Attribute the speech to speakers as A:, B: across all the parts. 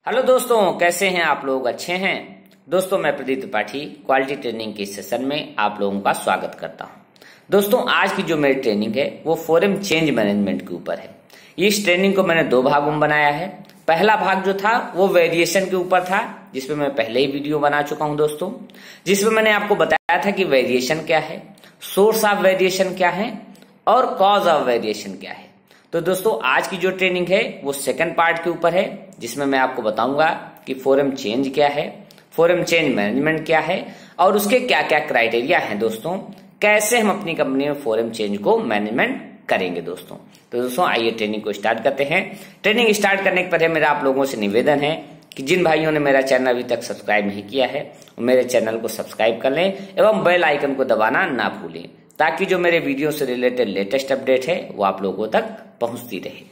A: Hello दोस्तों, कैसे हैं आप लोग? अच्छे हैं दोस्तों। मैं प्रदीप त्रिपाठी क्वालिटी ट्रेनिंग के सेशन में आप लोगों का स्वागत करता हूं। दोस्तों, आज की जो मेरी ट्रेनिंग है वो फोरम चेंज मैनेजमेंट के ऊपर है। इस ट्रेनिंग को मैंने दो भागों में बनाया है। पहला भाग जो था वो वेरिएशन के ऊपर था, जिसपे मैं पहले ही वीडियो बना चुका हूं दोस्तों, जिसमें मैंने आपको बताया था कि वेरिएशन क्या है, सोर्स ऑफ वेरिएशन क्या है और कॉज ऑफ वेरिएशन क्या है। तो दोस्तों, आज की जो ट्रेनिंग है वो सेकंड पार्ट के ऊपर है, जिसमें मैं आपको बताऊंगा कि फोरम चेंज क्या है, फोरम चेंज मैनेजमेंट क्या है और उसके क्या क्या क्राइटेरिया हैं दोस्तों, कैसे हम अपनी कंपनी में फोरम चेंज को मैनेजमेंट करेंगे दोस्तों। तो दोस्तों, आइए ट्रेनिंग को स्टार्ट करते हैं। ट्रेनिंग स्टार्ट करने के पहले मेरा आप लोगों से निवेदन है कि जिन भाइयों ने मेरा चैनल अभी तक सब्सक्राइब नहीं किया है वो मेरे चैनल को सब्सक्राइब कर लें एवं बेल आइकन को दबाना ना भूलें, ताकि जो मेरे वीडियो से रिलेटेड लेटेस्ट अपडेट है वो आप लोगों तक पहुंचती रहे।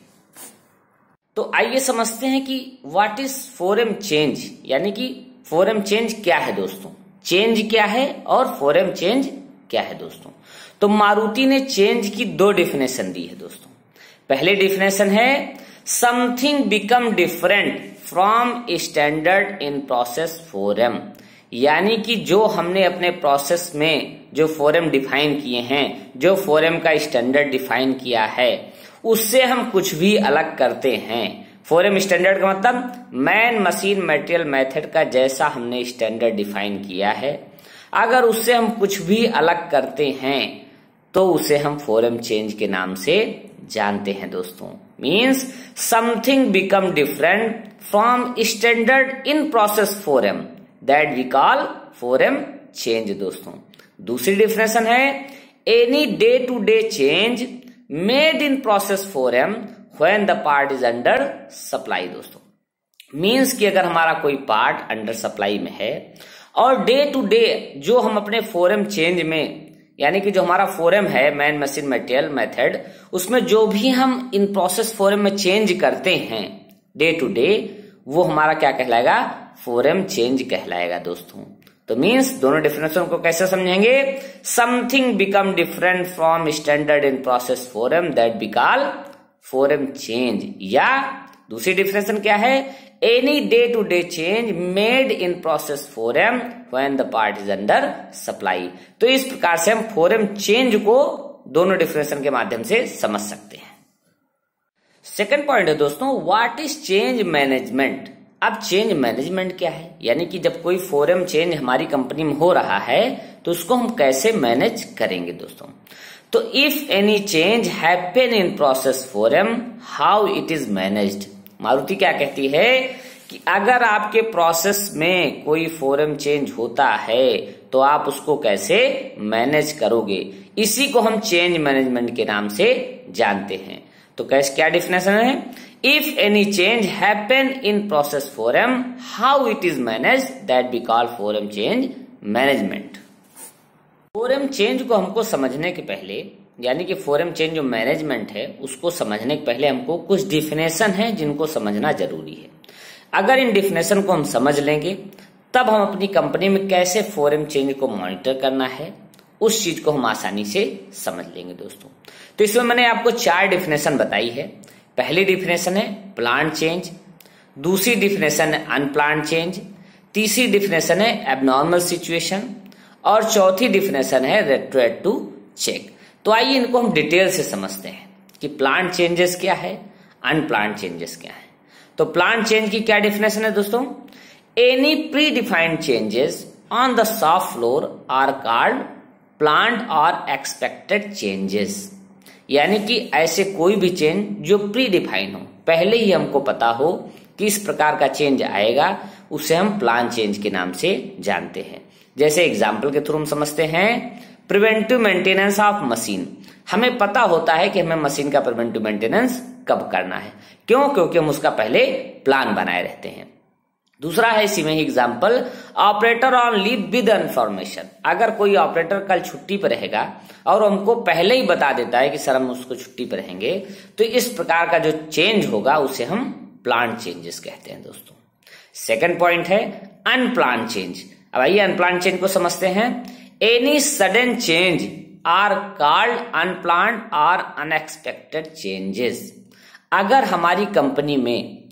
A: तो आइए समझते हैं कि व्हाट इज फोरम चेंज, यानी कि फोरम चेंज क्या है दोस्तों, चेंज क्या है और फोरम चेंज क्या है दोस्तों। तो मारुति ने चेंज की दो डेफिनेशन दी है दोस्तों। पहले डेफिनेशन है something become different from standard in process forum, यानी कि जो हमने अपने प्रोसेस में जो फोरम डिफाइन किए हैं, जो फोरम का स्टैंडर्ड डिफाइन किया है, उससे हम कुछ भी अलग करते हैं। फोरम स्टैंडर्ड का मतलब मैन मशीन मटेरियल मेथड का जैसा हमने स्टैंडर्ड डिफाइन किया है, अगर उससे हम कुछ भी अलग करते हैं तो उसे हम फोरम चेंज के नाम से जानते हैं दोस्तों। Means something become different from standard in process forum, that we call forum change दोस्तों। दूसरी डेफिनेशन है any day to day change made in process forum when the part is under supply दोस्तों। मीन्स कि अगर हमारा कोई part under supply में है और डे टू डे जो हम अपने फोरम चेंज में, यानी कि जो हमारा फोरम है मैन मशीन मटेरियल मेथड, उसमें जो भी हम इन प्रोसेस फोरम में चेंज करते हैं डे टू डे, वो हमारा क्या कहलाएगा? फोरम चेंज कहलाएगा दोस्तों। तो मीन्स दोनों डेफिनेशन को कैसे समझेंगे? Something become different from standard in process forum, that we call forum change. या दूसरी डेफिनेशन क्या है? Any day to day change made in process forum when the part is under supply. तो इस प्रकार से हम फोरम चेंज को दोनों डेफिनेशन के माध्यम से समझ सकते हैं। सेकंड पॉइंट है दोस्तों, व्हाट इज चेंज मैनेजमेंट। अब चेंज मैनेजमेंट क्या है, यानी कि जब कोई फोरम चेंज हमारी कंपनी में हो रहा है तो उसको हम कैसे मैनेज करेंगे दोस्तों। तो if any change happen in process forum, how it is managed. Maruti क्या कहती है कि अगर आपके प्रोसेस में कोई फोरम चेंज होता है तो आप उसको कैसे मैनेज करोगे, इसी को हम चेंज मैनेजमेंट के नाम से जानते हैं। तो कैसे, क्या डिफिनेशन है? If any change happen in process forum, how it is manage, that we call forum change management. Forum change को हमको समझने के पहले, यानी कि फोरम चेंज जो मैनेजमेंट है उसको समझने के पहले हमको कुछ डिफिनेशन है जिनको समझना जरूरी है। अगर इन डिफिनेशन को हम समझ लेंगे तब हम अपनी कंपनी में कैसे फोरम चेंज को मॉनिटर करना है उस चीज को हम आसानी से समझ लेंगे दोस्तों। तो इसमें मैंने आपको 4 डिफिनेशन बताई है। पहली डिफिनेशन है प्लान चेंज, दूसरी डिफिनेशन है अनप्लान चेंज, तीसरी डिफिनेशन है एबनॉर्मल सिचुएशन और चौथी डिफिनेशन है रेट्रोएट टू चेक। तो आइए इनको हम डिटेल से समझते हैं कि प्लान चेंजेस क्या है, अनप्लान चेंजेस क्या है। तो प्लान चेंज की क्या डिफिनेशन है दोस्तों? Any pre defined changes on the shop floor are called planned और एक्सपेक्टेड चेंजेस, यानी कि ऐसे कोई भी चेंज जो प्री डिफाइन हो, पहले ही हमको पता हो कि इस प्रकार का चेंज आएगा, उसे हम प्लान चेंज के नाम से जानते हैं। जैसे एग्जाम्पल के थ्रू हम समझते हैं प्रिवेंटिव मेंटेनेंस ऑफ मशीन। हमें पता होता है कि हमें मशीन का प्रिवेंटिव मेंटेनेंस कब करना है, क्यों? क्योंकि हम उसका पहले प्लान बनाए रहते हैं। दूसरा है इसी में ही example operator on leave with information. अगर कोई ऑपरेटर कल छुट्टी पर रहेगा और हमको पहले ही बता देता है कि सर हम उसको छुट्टी पर रहेंगे, तो इस प्रकार का जो चेंज होगा उसे हम प्लान चेंजेस कहते हैं दोस्तों। सेकंड पॉइंट है अनप्लान चेंज। अब आइए अनप्लान चेंज को समझते हैं। Any sudden change are called unplanned और अनएक्सपेक्टेड चेंजेस। अगर हमारी कंपनी में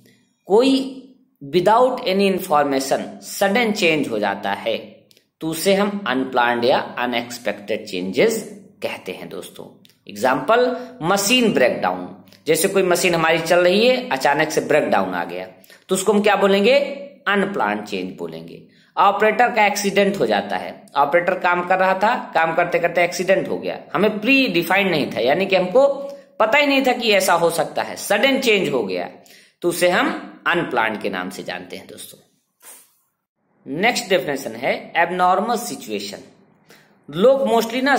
A: कोई without any information sudden change हो जाता है तो उसे हम अनप्लान्ड या अनएक्सपेक्टेड चेंजेस कहते हैं दोस्तों। एग्जाम्पल, मशीन ब्रेकडाउन, जैसे कोई मशीन हमारी चल रही है, अचानक से ब्रेकडाउन आ गया तो उसको हम क्या बोलेंगे? अनप्लान्ड चेंज बोलेंगे। ऑपरेटर का एक्सीडेंट हो जाता है, ऑपरेटर काम कर रहा था, काम करते करते एक्सीडेंट हो गया, हमें प्री डिफाइंड नहीं था, यानी कि हमको पता ही नहीं था कि ऐसा हो सकता है, सडन चेंज हो गया तो उसे हम अनप्लान्ड के नाम से जानते हैं दोस्तों। नेक्स्ट डेफिनेशन है एबनॉर्मल सिचुएशन। लोग मोस्टली ना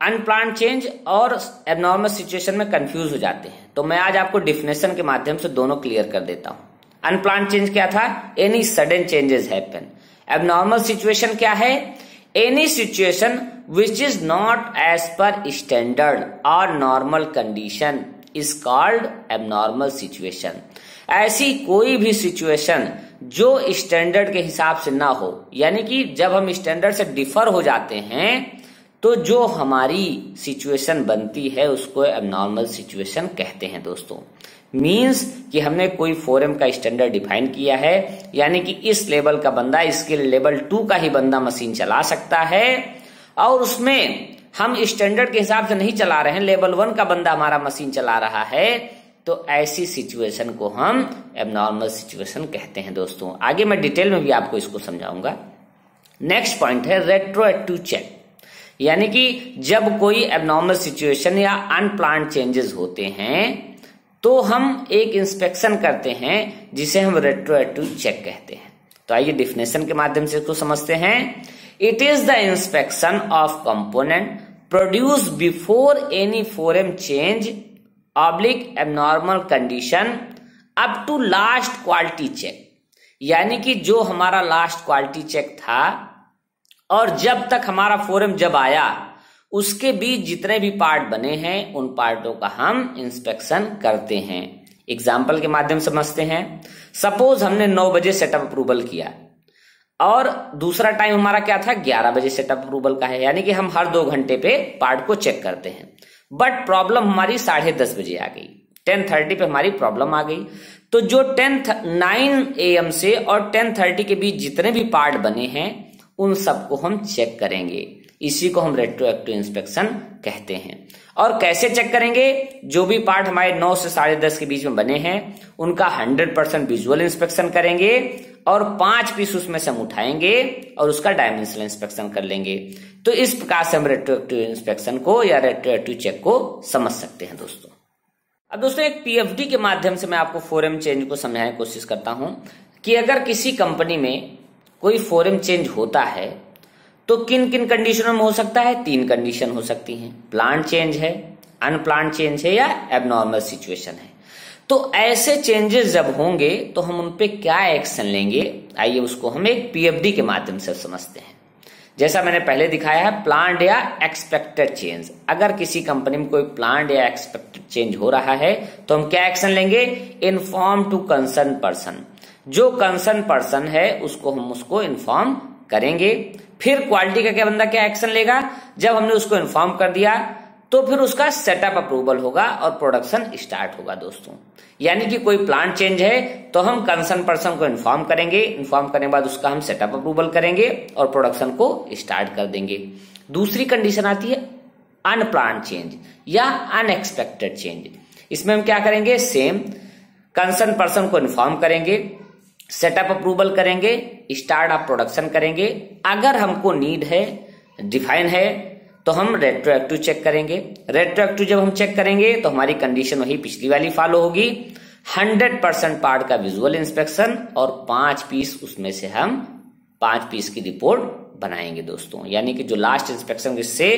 A: अनप्लान्ड चेंज और एबनॉर्मल सिचुएशन में कंफ्यूज हो जाते हैं, तो मैं आज आपको डेफिनेशन के माध्यम से दोनों क्लियर कर देता हूं। अनप्लान्ड चेंज क्या था? Any sudden changes happen. Abnormal situation क्या है? Any situation which is not as per standard और normal condition is called abnormal situation. ऐसी कोई भी सिचुएशन जो स्टैंडर्ड के हिसाब से ना हो, यानी कि जब हम स्टैंडर्ड से डिफर हो जाते हैं तो जो हमारी सिचुएशन बनती है उसको एबनॉर्मल सिचुएशन कहते हैं दोस्तों। मींस कि हमने कोई फोरम का स्टैंडर्ड डिफाइन किया है, यानी कि इस लेवल का बंदा, इसके लेवल 2 का ही बंदा मशीन चला सकता है और उसमें हम स्टैंडर्ड के हिसाब से नहीं चला रहे हैं, लेवल 1 का बंदा हमारा मशीन चला रहा है, तो ऐसी सिचुएशन को हम एबनॉर्मल सिचुएशन कहते हैं दोस्तों। आगे मैं डिटेल में भी आपको इसको समझाऊंगा। नेक्स्ट पॉइंट है रेट्रोएक्टिव चेक, यानी कि जब कोई एबनॉर्मल सिचुएशन या अनप्लान्ड चेंजेस होते हैं तो हम एक इंस्पेक्शन करते हैं जिसे हम रेट्रोएक्टिव चेक कहते हैं। तो आइए डेफिनेशन के माध्यम से इसको समझते हैं। It is the inspection of component produce before any forum change oblique abnormal condition up to last quality check, यानी कि जो हमारा लास्ट क्वालिटी चेक था और जब तक हमारा फोरम जब आया उसके बीच जितने भी पार्ट बने हैं उन पार्टों का हम इंस्पेक्शन करते हैं। एग्जाम्पल के माध्यम से समझते हैं। सपोज हमने 9 बजे सेटअप अप्रूवल किया और दूसरा टाइम हमारा क्या था? 11 बजे सेटअप अप्रूवल का है, यानी कि हम हर 2 घंटे पे पार्ट को चेक करते हैं। बट प्रॉब्लम हमारी 10:30 बजे आ गई, 10:30 पे हमारी प्रॉब्लम आ गई, तो जो 9 AM से और 10:30 के बीच जितने भी पार्ट बने हैं उन सबको हम चेक करेंगे। इसी को हम रेट्रोएक्टिव इंस्पेक्शन कहते हैं। और कैसे चेक करेंगे? जो भी पार्ट हमारे 9 से 10:30 के बीच में बने हैं उनका 100% विजुअल इंस्पेक्शन करेंगे और 5 पीस उसमें से हम उठाएंगे और उसका डायमेंशनल इंस्पेक्शन कर लेंगे। तो इस प्रकार से हम रेट्रोएक्टिव इंस्पेक्शन को या रेट्रोएक्टिव चेक को समझ सकते हैं दोस्तों। अब दोस्तों एक पीएफडी के माध्यम से मैं आपको फोरम चेंज को समझाने की कोशिश करता हूं कि अगर किसी कंपनी में कोई फोरम चेंज होता है तो किन किन कंडीशनों में हो सकता है? 3 कंडीशन हो सकती हैं। प्लान्ड चेंज है, अनप्लान्ड चेंज है या एबनॉर्मल सिचुएशन है। तो ऐसे चेंजेस जब होंगे तो हम उन पे क्या एक्शन लेंगे, आइए उसको हम एक पीएफडी के माध्यम से समझते हैं। जैसा मैंने पहले दिखाया है, प्लान्ड या एक्सपेक्टेड चेंज। अगर किसी कंपनी में कोई प्लान्ड या एक्सपेक्टेड चेंज हो रहा है तो हम क्या एक्शन लेंगे? Inform to concern person. जो कंसर्न पर्सन है उसको हम उसको इन्फॉर्म करेंगे। फिर क्वालिटी का क्या बंदा क्या एक्शन लेगा? जब हमने उसको इन्फॉर्म कर दिया तो फिर उसका सेटअप अप्रूवल होगा और प्रोडक्शन स्टार्ट होगा दोस्तों। यानी कि कोई प्लान चेंज है तो हम कंसर्न पर्सन को इन्फॉर्म करेंगे, इन्फॉर्म करने के बाद उसका हम सेटअप अप्रूवल करेंगे और प्रोडक्शन को स्टार्ट कर देंगे। दूसरी कंडीशन आती है अनप्लान्ड चेंज या अनएक्सपेक्टेड चेंज। इसमें हम क्या करेंगे? सेम कंसर्न पर्सन को इन्फॉर्म करेंगे, सेटअप अप्रूवल करेंगे, स्टार्ट ऑफ प्रोडक्शन करेंगे। अगर हमको नीड है, डिफाइन है, तो हम रेट्रोएक्टिव चेक करेंगे। रेट्रोएक्टिव जब हम चेक करेंगे तो हमारी कंडीशन वही पिछली वाली फॉलो होगी। 100% पार्ट का विजुअल इंस्पेक्शन और 5 पीस उसमें से हम 5 पीस की रिपोर्ट बनाएंगे दोस्तों। यानी कि जो लास्ट इंस्पेक्शन से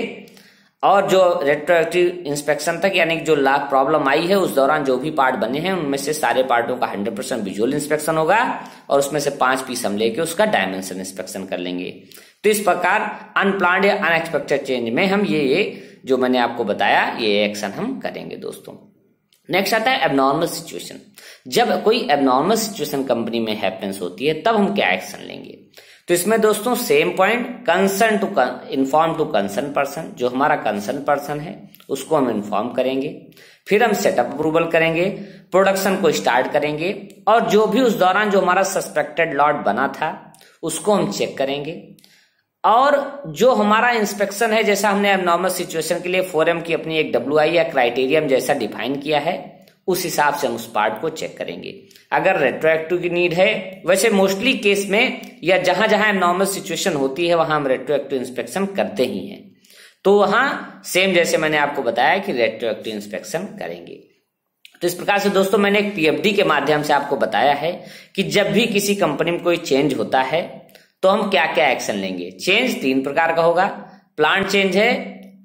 A: और जो रेट्रोएक्टिव इंस्पेक्शन तक, यानी कि जो लाख प्रॉब्लम आई है उस दौरान जो भी पार्ट बने हैं उनमें से सारे पार्टों का 100% विजुअल इंस्पेक्शन होगा और उसमें से 5 पीस हम लेके उसका डायमेंशन इंस्पेक्शन कर लेंगे। तो इस प्रकार अनप्लान्ड या अनएक्सपेक्टेड चेंज में हम ये जो मैंने आपको बताया ये एक्शन हम करेंगे दोस्तों। नेक्स्ट आता है एबनॉर्मल सिचुएशन। जब कोई एबनॉर्मल सिचुएशन कंपनी में हैपेंस होती है तब हम क्या एक्शन लेंगे? तो इसमें दोस्तों same point, concern to inform to concern person. जो हमारा कंसर्न पर्सन है उसको हम इन्फॉर्म करेंगे। फिर हम सेटअप अप्रूवल करेंगे, प्रोडक्शन को स्टार्ट करेंगे और जो भी उस दौरान जो हमारा सस्पेक्टेड लॉट बना था उसको हम चेक करेंगे। और जो हमारा इंस्पेक्शन है, जैसा हमने एबनॉर्मल सिचुएशन के लिए 4M की अपनी एक WI या क्राइटेरियम जैसा डिफाइन किया है, उस हिसाब से हम उस पार्ट को चेक करेंगे। अगर रेट्रोएक्टिव की नीड है, वैसे मोस्टली केस में या जहां जहां एबनॉर्मल सिचुएशन होती है वहां हम रेट्रोएक्टिव इंस्पेक्शन करते ही हैं, तो वहां सेम जैसे मैंने आपको बताया कि रेट्रोएक्टिव इंस्पेक्शन करेंगे। तो इस प्रकार से दोस्तों मैंने एक PFD के माध्यम से आपको बताया है कि जब भी किसी कंपनी में कोई चेंज होता है तो हम क्या क्या एक्शन लेंगे। चेंज 3 प्रकार का होगा, प्लान चेंज है,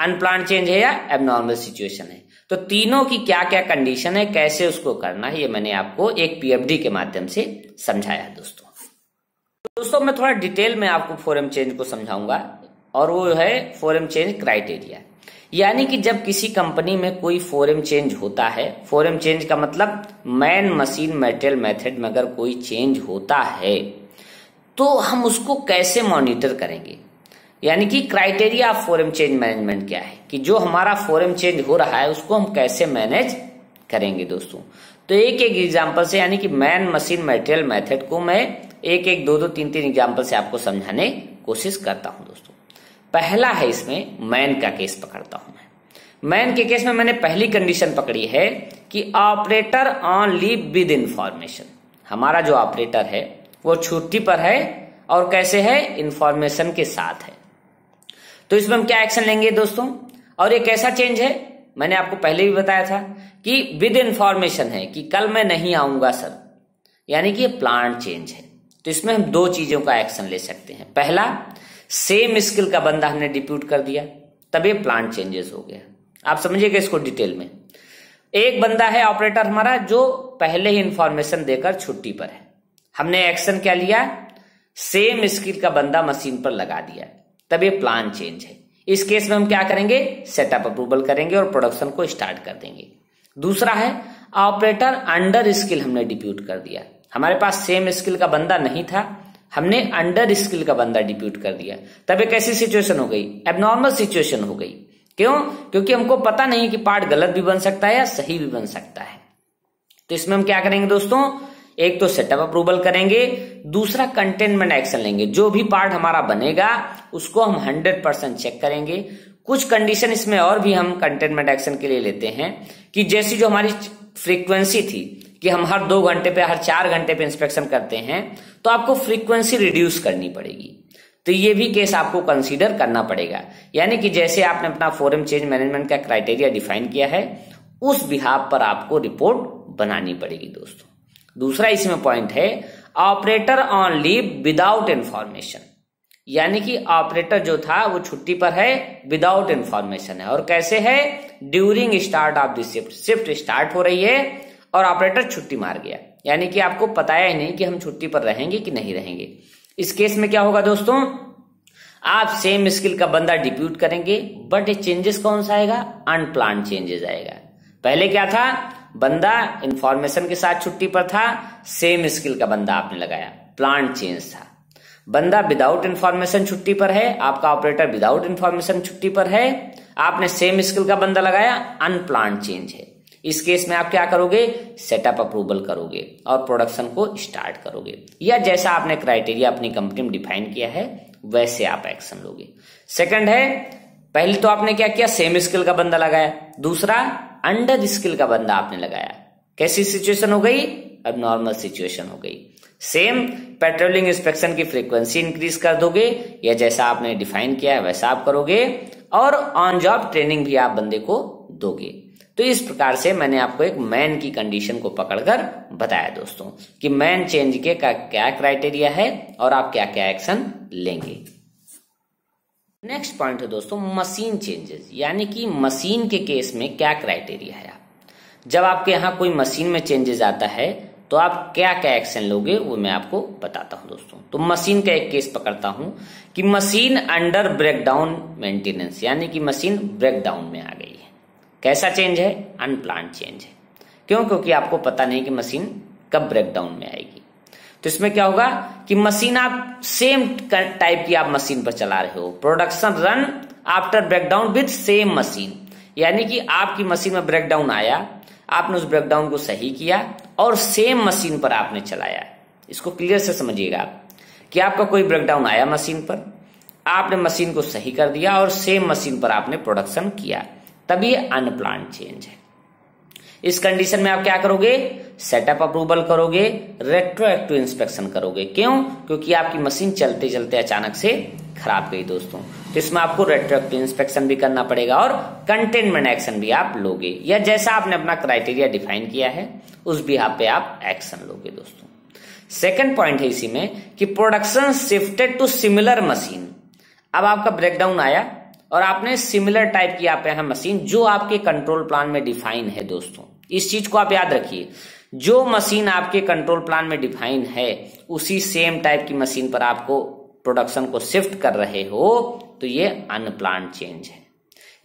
A: अनप्लान चेंज है या एबनॉर्मल सिचुएशन है। तो तीनों की क्या क्या कंडीशन है, कैसे उसको करना है, ये मैंने आपको एक PFD के माध्यम से समझाया है दोस्तों मैं थोड़ा डिटेल में आपको 4M चेंज को समझाऊंगा और वो है 4M चेंज क्राइटेरिया। यानी कि जब किसी कंपनी में कोई 4M चेंज होता है, 4M चेंज का मतलब मैन मशीन मटेरियल मेथड में अगर कोई चेंज होता है तो हम उसको कैसे मॉनिटर करेंगे। यानी कि criteria of 4M change management क्या है कि जो हमारा 4M चेंज हो रहा है उसको हम कैसे मैनेज करेंगे दोस्तों। तो एक एक एग्जांपल से, यानी कि मैन मशीन मटेरियल मेथड को मैं एक एक दो दो तीन तीन एग्जांपल से आपको समझाने कोशिश करता हूं दोस्तों। पहला है इसमें मैन का केस पकड़ता हूं मैं। मैन के केस में मैंने पहली कंडीशन पकड़ी है कि operator on leave with information. हमारा जो ऑपरेटर है वो छुट्टी पर है और कैसे है, इंफॉर्मेशन के साथ है। तो इसमें हम क्या एक्शन लेंगे दोस्तों। और ये कैसा चेंज है, मैंने आपको पहले भी बताया था कि विद इंफॉर्मेशन है कि कल मैं नहीं आऊंगा सर, यानी कि ये प्लान चेंज है। तो इसमें हम 2 चीजों का एक्शन ले सकते हैं। पहला, सेम स्किल का बंदा हमने डिप्यूट कर दिया, तब ये प्लान चेंजेस हो गया। आप समझिएगा इसको डिटेल में। एक बंदा है ऑपरेटर हमारा जो पहले ही इंफॉर्मेशन देकर छुट्टी पर है, हमने एक्शन क्या लिया, सेम स्किल का बंदा मशीन पर लगा दिया, तब ये प्लान चेंज है। इस केस में हम क्या करेंगे, सेटअप अप्रूवल करेंगे और प्रोडक्शन को स्टार्ट कर देंगे। दूसरा है ऑपरेटर अंडर स्किल हमने डिप्यूट कर दिया, हमारे पास सेम स्किल का बंदा नहीं था, हमने अंडर स्किल का बंदा डिप्यूट कर दिया, तब एक ऐसी सिचुएशन हो गई, एबनॉर्मल सिचुएशन हो गई। क्यों, क्योंकि हमको पता नहीं कि पार्ट गलत भी बन सकता है या सही भी बन सकता है। तो इसमें हम क्या करेंगे दोस्तों, एक तो सेटअप अप्रूवल करेंगे, दूसरा कंटेनमेंट एक्शन लेंगे। जो भी पार्ट हमारा बनेगा उसको हम 100% चेक करेंगे। कुछ कंडीशन इसमें और भी हम कंटेनमेंट एक्शन के लिए लेते हैं कि जैसी जो हमारी फ्रीक्वेंसी थी कि हम हर 2 घंटे पे, हर 4 घंटे पे इंस्पेक्शन करते हैं, तो आपको फ्रीक्वेंसी रिड्यूस करनी पड़ेगी। तो ये भी केस आपको कंसीडर करना पड़ेगा। यानी कि जैसे आपने अपना 4M चेंज मैनेजमेंट का क्राइटेरिया डिफाइन किया है, उस बिहाफ पर आपको रिपोर्ट बनानी पड़ेगी दोस्तों। दूसरा इसमें पॉइंट है operator on leave without information. यानी कि ऑपरेटर जो था वो छुट्टी पर है, विदाउट इंफॉर्मेशन है। और कैसे है, during start of the shift, shift start हो रही है और ऑपरेटर छुट्टी मार गया, यानी कि आपको बताया ही नहीं कि हम छुट्टी पर रहेंगे कि नहीं रहेंगे। इस केस में क्या होगा दोस्तों, आप सेम स्किल का बंदा डिप्यूट करेंगे, बट ये चेंजेस कौन सा आएगा, अनप्लान चेंजेस आएगा। पहले क्या था, बंदा इंफॉर्मेशन के साथ छुट्टी पर था, सेम स्किल का बंदा आपने लगाया, प्लान चेंज था। बंदा विदाउट इंफॉर्मेशन छुट्टी पर है, आपका ऑपरेटर विदाउट इंफॉर्मेशन छुट्टी पर है, आपने सेम स्किल का बंदा लगाया, अनप्लान चेंज है। इस केस में आप क्या करोगे, सेटअप अप्रूवल करोगे और प्रोडक्शन को स्टार्ट करोगे, या जैसा आपने क्राइटेरिया अपनी कंपनी में डिफाइन किया है वैसे आप एक्शन लोगे। सेकंड है, पहले तो आपने क्या किया, सेम स्किल का बंदा लगाया, दूसरा अंडर स्किल का बंदा आपने लगाया। कैसी सिचुएशन हो गई, एबनॉर्मल सिचुएशन हो गई। सेम पेट्रोलिंग इंस्पेक्शन की फ्रीक्वेंसी इंक्रीज कर दोगे, या जैसा आपने डिफाइन किया है वैसा आप करोगे, और ऑन जॉब ट्रेनिंग भी आप बंदे को दोगे। तो इस प्रकार से मैंने आपको एक मैन की कंडीशन को पकड़कर बताया दोस्तों कि मैन चेंज के का क्या क्राइटेरिया है और आप क्या क्या एक्शन लेंगे। नेक्स्ट पॉइंट है दोस्तों मशीन चेंजेस, यानी कि मशीन के केस में क्या क्राइटेरिया है। जब आपके यहाँ कोई मशीन में चेंजेस आता है तो आप क्या क्या एक्शन लोगे वो मैं आपको बताता हूं दोस्तों। तो मशीन का एक केस पकड़ता हूं कि मशीन अंडर ब्रेकडाउन मेंटेनेंस, यानी कि मशीन ब्रेकडाउन में आ गई है। कैसा चेंज है, अनप्लान चेंज है। क्यों, क्योंकि आपको पता नहीं कि मशीन कब ब्रेकडाउन में आएगी। तो इसमें क्या होगा कि मशीन आप सेम टाइप की आप मशीन पर चला रहे हो, production run after breakdown with same machine, यानी कि आपकी मशीन में ब्रेकडाउन आया, आपने उस ब्रेकडाउन को सही किया और सेम मशीन पर आपने चलाया। इसको क्लियर से समझिएगा आप कि आपका कोई ब्रेकडाउन आया मशीन पर, आपने मशीन को सही कर दिया और सेम मशीन पर आपने प्रोडक्शन किया, तब ये अनप्लान्ड चेंज है। इस कंडीशन में आप क्या करोगे? सेटअप अप्रूवल करोगे, रेट्रोएक्टिव इंस्पेक्शन करोगे। क्यों? क्योंकि आपकी मशीन चलते चलते अचानक से खराब गई दोस्तों, तो इसमें आपको रेट्रोएक्टिव इंस्पेक्शन भी करना पड़ेगा और कंटेनमेंट एक्शन भी आप लोगे, या जैसा आपने अपना क्राइटेरिया डिफाइन किया है उस बिहाफ पे आप एक्शन लोगे दोस्तों। सेकंड पॉइंट है इसी में कि production shifted to similar machine. अब आपका ब्रेकडाउन आया और आपने सिमिलर टाइप की आप यहाँ मशीन जो आपके कंट्रोल प्लान में डिफाइन है दोस्तों, इस चीज को आप याद रखिए, जो मशीन आपके कंट्रोल प्लान में डिफाइन है उसी सेम टाइप की मशीन पर आपको प्रोडक्शन को शिफ्ट कर रहे हो, तो ये अनप्लान्ड चेंज है।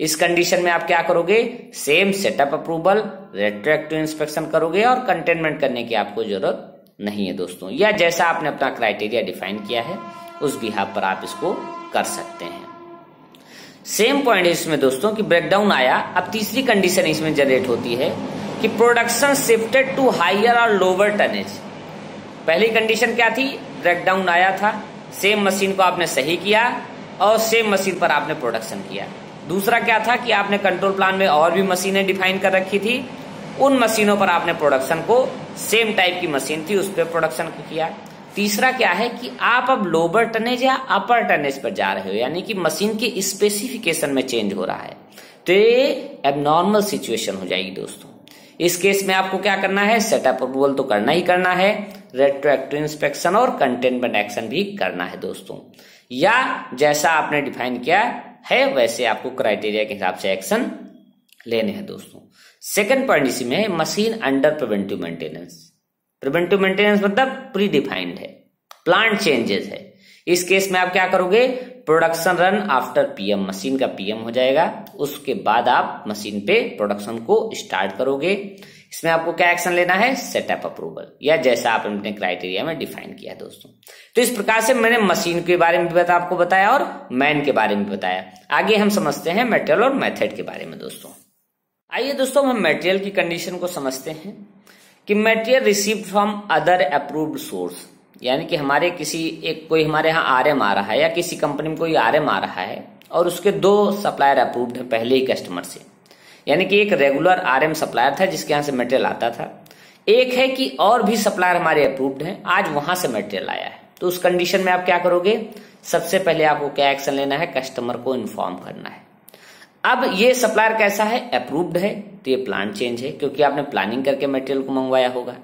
A: इस कंडीशन में आप क्या करोगे? Same setup approval, retroactive inspection करोगे और कंटेनमेंट करने की आपको जरूरत नहीं है दोस्तों, या जैसा आपने अपना क्राइटेरिया डिफाइन किया है उस बिहाफ पर आप इसको कर सकते हैं। सेम पॉइंट है इसमें दोस्तों कि ब्रेकडाउन आया, अब तीसरी कंडीशन इसमें जनरेट होती है कि प्रोडक्शन शिफ्टेड टू हायर और लोअर टनेज। पहली कंडीशन क्या थी? ब्रेकडाउन आया था, सेम मशीन को आपने सही किया और सेम मशीन पर आपने प्रोडक्शन किया। दूसरा क्या था कि आपने कंट्रोल प्लान में और भी मशीनें डिफाइन कर रखी थी, उन मशीनों पर आपने प्रोडक्शन को, सेम टाइप की मशीन थी उस पर प्रोडक्शन को किया। तीसरा क्या है कि आप अब लोअर टनेज या अपर टनेज पर जा रहे हो, यानी कि मशीन के स्पेसिफिकेशन में चेंज हो रहा है, तो ये एबनॉर्मल सिचुएशन हो जाएगी दोस्तों। इस केस में आपको क्या करना है? सेटअप अप्रूवल तो करना ही करना है, रेट्रोएक्टिव इंस्पेक्शन और कंटेनमेंट एक्शन भी करना है दोस्तों, या जैसा आपने डिफाइन किया है वैसे आपको क्राइटेरिया के हिसाब से एक्शन लेने हैं दोस्तों। सेकंड पॉइंट इसी में है machine under preventive maintenance. Preventive maintenance मतलब प्री डिफाइंड है, प्लांट चेंजेस है। इस केस में आप क्या करोगे? Production run after PM, machine का पीएम हो जाएगा, उसके बाद आप मशीन पे प्रोडक्शन को स्टार्ट करोगे। इसमें आपको क्या एक्शन लेना है? सेटअप अप्रूवल, या जैसा आप अपने क्राइटेरिया में डिफाइन किया दोस्तों। तो इस प्रकार से मैंने मशीन के बारे में भी आपको बताया और मैन के बारे में बताया। आगे हम समझते हैं मटेरियल और मेथड के बारे में दोस्तों। आइए दोस्तों हम मटेरियल की कंडीशन को समझते हैं कि material received from other approved source, यानी कि हमारे कोई हमारे यहाँ आरएम आ रहा है या किसी कंपनी में कोई आरएम आ रहा है और उसके 2 सप्लायर अप्रूव्ड है पहले ही कस्टमर से, यानी कि एक रेगुलर आरएम सप्लायर था जिसके यहाँ से मटेरियल आता था, एक है कि और भी सप्लायर हमारे अप्रूव्ड हैं, आज वहां से मटेरियल आया है। तो उस कंडीशन में आप क्या करोगे? सबसे पहले आपको क्या एक्शन लेना है? कस्टमर को इन्फॉर्म करना है। अब ये सप्लायर कैसा है? अप्रूव्ड है, तो ये प्लान चेंज है क्योंकि आपने प्लानिंग करके मटेरियल को मंगवाया होगा।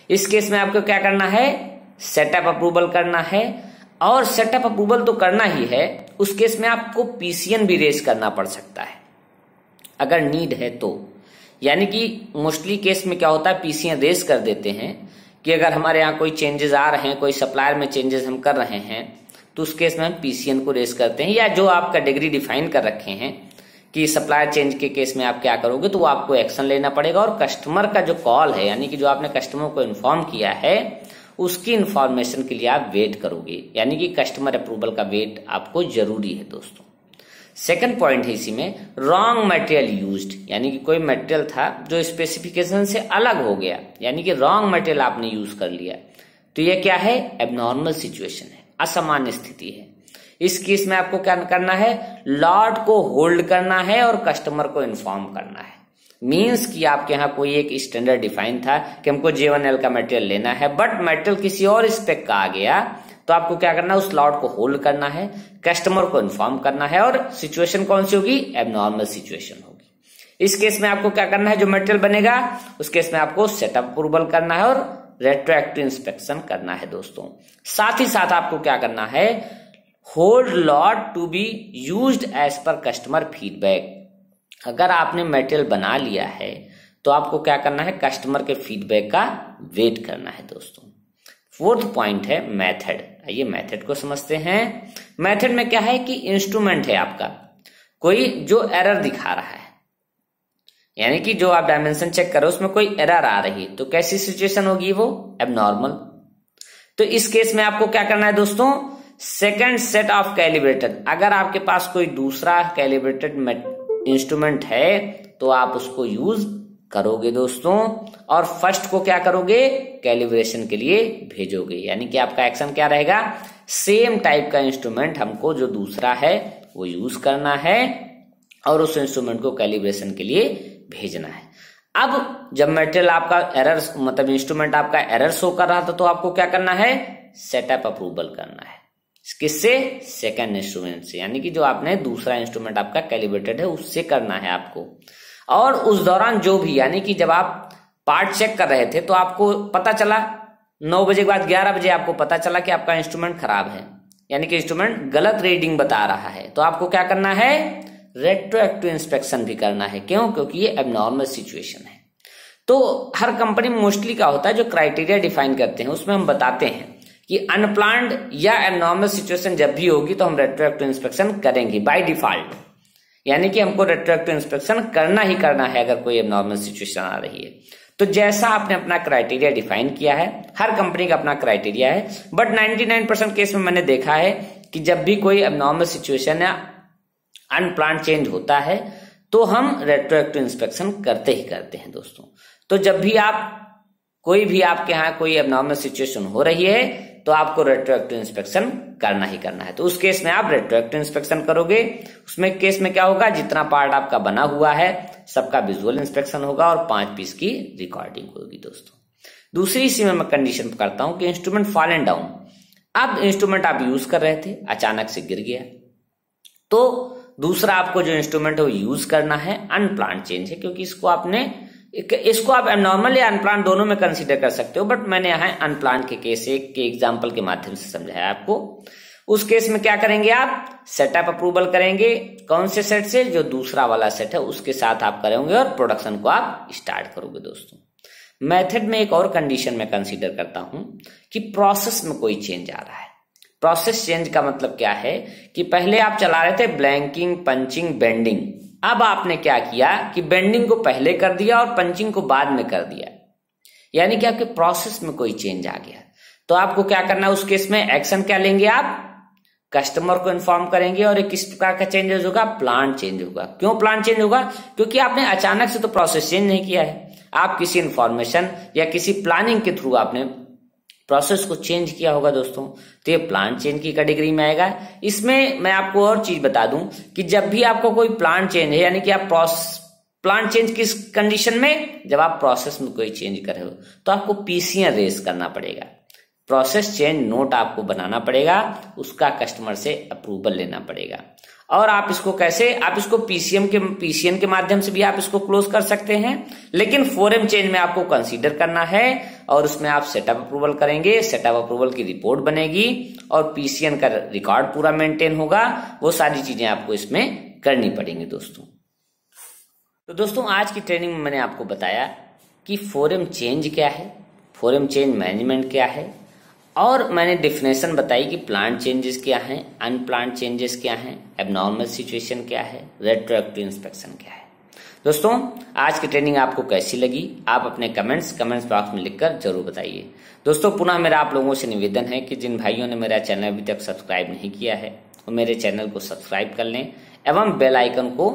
A: इस केस में आपको क्या करना है? सेटअप अप्रूवल करना है, और सेटअप अप्रूवल तो करना ही है, उस केस में आपको पीसीएन भी रेज करना पड़ सकता है अगर नीड है तो। यानी कि मोस्टली केस में क्या होता है, पीसीएन रेज कर देते हैं कि अगर हमारे यहाँ कोई चेंजेस आ रहे हैं, कोई सप्लायर में चेंजेस हम कर रहे हैं, तो उस केस में हम पीसीएन को रेज करते हैं, या जो आप कैटेगरी डिफाइन कर रखे हैं कि सप्लायर चेंज के केस में आप क्या करोगे, तो वो आपको एक्शन लेना पड़ेगा। और कस्टमर का जो कॉल है, यानी कि जो आपने कस्टमर को इन्फॉर्म किया है, उसकी इंफॉर्मेशन के लिए आप वेट करोगे, यानी कि कस्टमर अप्रूवल का वेट आपको जरूरी है दोस्तों। सेकंड पॉइंट है इसी में रॉन्ग मटेरियल यूज्ड, यानी कि कोई मटेरियल था जो स्पेसिफिकेशन से अलग हो गया, यानी कि रॉन्ग मटेरियल आपने यूज कर लिया, तो ये क्या है? एबनॉर्मल सिचुएशन है, असामान्य स्थिति है। इस केस में आपको क्या करना है? लॉट को होल्ड करना है और कस्टमर को इन्फॉर्म करना है। मीन्स कि आपके यहाँ कोई एक स्टैंडर्ड डिफाइन था कि हमको J1L का मटेरियल लेना है, बट मटेरियल किसी और स्पेक का आ गया, तो आपको क्या करना है? उस लॉट को होल्ड करना है, कस्टमर को इन्फॉर्म करना है, और सिचुएशन कौन सी होगी? एबनॉर्मल सिचुएशन होगी। इस केस में आपको क्या करना है? जो मटेरियल बनेगा उस केस में आपको सेटअप अप्रूवल करना है और रेट्रोएक्टिव इंस्पेक्शन करना है दोस्तों। साथ ही साथ आपको क्या करना है? Hold lot to be used as per customer feedback. अगर आपने मटेरियल बना लिया है तो आपको क्या करना है? कस्टमर के फीडबैक का वेट करना है दोस्तों। फोर्थ पॉइंट है मेथड। आइए मेथड को समझते हैं। मेथड में क्या है कि इंस्ट्रूमेंट है आपका, कोई जो एरर दिखा रहा है, यानी कि जो आप डायमेंशन चेक करो उसमें कोई एरर आ रही है, तो कैसी सिचुएशन होगी? वो एबनॉर्मल। तो इस केस में आपको क्या करना है दोस्तों? सेकंड सेट ऑफ कैलिब्रेटेड, अगर आपके पास कोई दूसरा कैलिब्रेटेड इंस्ट्रूमेंट है तो आप उसको यूज करोगे दोस्तों, और फर्स्ट को क्या करोगे, कैलिब्रेशन के लिए भेजोगे। यानी कि आपका एक्शन क्या रहेगा, सेम टाइप का इंस्ट्रूमेंट हमको जो दूसरा है वो यूज करना है और उस इंस्ट्रूमेंट को कैलिब्रेशन के लिए भेजना है। अब जब मटेरियल आपका एरर, मतलब इंस्ट्रूमेंट आपका एरर शो कर रहा था, तो आपको क्या करना है, सेटअप अप्रूवल करना है। किससे, सेकंड इंस्ट्रूमेंट से, यानी कि जो आपने दूसरा इंस्ट्रूमेंट आपका कैलिब्रेटेड है उससे करना है आपको। और उस दौरान जो भी, यानी कि जब आप पार्ट चेक कर रहे थे तो आपको पता चला 9 बजे के बाद 11 बजे आपको पता चला कि आपका इंस्ट्रूमेंट खराब है, यानी कि इंस्ट्रूमेंट गलत रीडिंग बता रहा है, तो आपको क्या करना है, रेट्रोएक्टिव इंस्पेक्शन भी करना है। क्यों, क्योंकि ये एबनॉर्मल सिचुएशन है। तो हर कंपनी में मोस्टली क्या होता है, जो क्राइटेरिया डिफाइन करते हैं उसमें हम बताते हैं कि अनप्लान्ड या एबनॉर्मल सिचुएशन जब भी होगी तो हम रेट्रोएक्टिव इंस्पेक्शन करेंगे बाय डिफॉल्ट, यानी कि हमको रेट्रोएक्टिव इंस्पेक्शन करना ही करना है अगर कोई एबनॉर्मल सिचुएशन आ रही है। तो जैसा आपने अपना क्राइटेरिया डिफाइन किया है, हर कंपनी का अपना क्राइटेरिया है, बट 99% केस में मैंने देखा है कि जब भी कोई एबनॉर्मल सिचुएशन या अनप्लान्ड चेंज होता है तो हम रेट्रोएक्टिव इंस्पेक्शन करते ही करते हैं दोस्तों। तो जब भी आप, कोई भी आपके यहाँ कोई एबनॉर्मल सिचुएशन हो रही है तो आपको रेट्रोएक्टिव इंस्पेक्शन करना ही करना है। तो उस केस में आप रेट्रोएक्टिव इंस्पेक्शन करोगे। उसमें केस में क्या होगा, जितना पार्ट आपका बना हुआ है सबका विजुअल इंस्पेक्शन होगा और 5 पीस की रिकॉर्डिंग होगी दोस्तों। दूसरी इसी में मैं कंडीशन करता हूं कि इंस्ट्रूमेंट फॉल एंड डाउन। अब इंस्ट्रूमेंट आप यूज कर रहे थे, अचानक से गिर गया, तो दूसरा आपको जो इंस्ट्रूमेंट है वो यूज करना है, अनप्लान्ड चेंज है, क्योंकि इसको आप एबनॉर्मल या अनप्लान्ड दोनों में कंसीडर कर सकते हो, बट मैंने यहाँ अनप्लान्ड के केस के एग्जांपल के माध्यम से समझाया आपको। उस केस में क्या करेंगे, आप सेटअप अप्रूवल करेंगे। कौन से सेट से, जो दूसरा वाला सेट है उसके साथ आप करेंगे और प्रोडक्शन को आप स्टार्ट करोगे दोस्तों। मेथड में एक और कंडीशन में कंसीडर करता हूं कि प्रोसेस में कोई चेंज आ रहा है। प्रोसेस चेंज का मतलब क्या है कि पहले आप चला रहे थे ब्लैंकिंग, पंचिंग, बेंडिंग, अब आपने क्या किया कि बेंडिंग को पहले कर दिया और पंचिंग को बाद में कर दिया, यानी कि आपके प्रोसेस में कोई चेंज आ गया। तो आपको क्या करना है, उस केस में एक्शन क्या लेंगे, आप कस्टमर को इन्फॉर्म करेंगे और एक किस प्रकार का चेंजेस होगा, प्लान चेंज होगा। क्यों प्लान चेंज होगा, क्योंकि आपने अचानक से तो प्रोसेस चेंज नहीं किया है, आप किसी इंफॉर्मेशन या किसी प्लानिंग के थ्रू आपने प्रोसेस को चेंज किया होगा दोस्तों, तो ये प्लान चेंज की कैटेगरी में आएगा। इसमें मैं आपको और चीज बता दूं कि जब भी आपको कोई प्लान चेंज है, यानी कि आप प्लान चेंज किस कंडीशन में, जब आप प्रोसेस में कोई चेंज कर रहे हो तो आपको पीसीएन रेज करना पड़ेगा, प्रोसेस चेंज नोट आपको बनाना पड़ेगा, उसका कस्टमर से अप्रूवल लेना पड़ेगा। और आप इसको कैसे, आप इसको पीसीएन के माध्यम से भी आप इसको क्लोज कर सकते हैं, लेकिन 4M चेंज में आपको कंसीडर करना है और उसमें आप सेटअप अप्रूवल करेंगे, सेटअप अप्रूवल की रिपोर्ट बनेगी और पीसीएन का रिकॉर्ड पूरा मेंटेन होगा। वो सारी चीजें आपको इसमें करनी पड़ेंगी दोस्तों। तो दोस्तों आज की ट्रेनिंग में मैंने आपको बताया कि 4M चेंज क्या है, 4M चेंज मैनेजमेंट क्या है, और मैंने डिफिनेशन बताई कि प्लान चेंजेस क्या हैं, अनप्लान्ड चेंजेस क्या हैं, एबनॉर्मल सिचुएशन क्या है, रेट्रोएक्टिव इंस्पेक्शन क्या है। दोस्तों आज की ट्रेनिंग आपको कैसी लगी, आप अपने कमेंट्स बॉक्स में लिखकर जरूर बताइए। दोस्तों पुनः मेरा आप लोगों से निवेदन है कि जिन भाइयों ने मेरा चैनल अभी तक सब्सक्राइब नहीं किया है वो मेरे चैनल को सब्सक्राइब कर लें एवं बेल आइकन को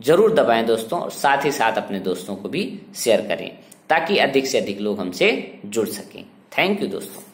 A: जरूर दबाएं दोस्तों, और साथ ही साथ अपने दोस्तों को भी शेयर करें ताकि अधिक से अधिक लोग हमसे जुड़ सकें। थैंक यू दोस्तों।